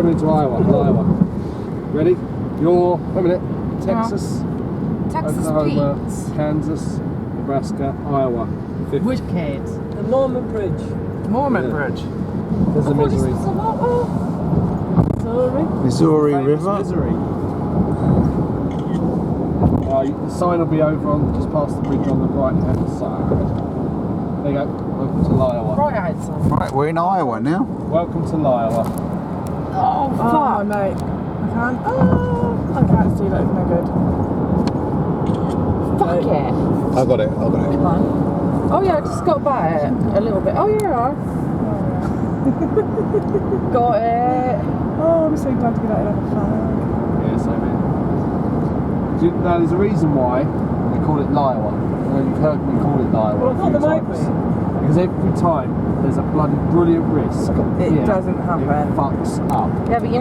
coming into Iowa. Ready? You're, wait a minute, Texas, Texas Oklahoma, Pete. Kansas, Nebraska, Iowa. 50. Wicked. The Mormon Bridge. Mormon Yeah. Bridge. There's the Missouri. Missouri Famous River. Missouri. The sign will be over on just past the bridge on the right hand side. There you go. Welcome to Iowa. Right outside. Right, we're in Iowa now. Welcome to Iowa. Oh, fuck. Mate. I can't see that. It's no good. Fuck it. I got it. Come on. Oh yeah, I just got by it a little bit. Oh yeah. Got it. Oh, I'm so glad to get out of the fag. Yeah, so man. Now there's a reason why we call it Iowa. You've heard me call it Iowa Well, I a thought few there might times. be. Because every time there's a bloody brilliant risk. It doesn't happen. It fucks up. Yeah, but you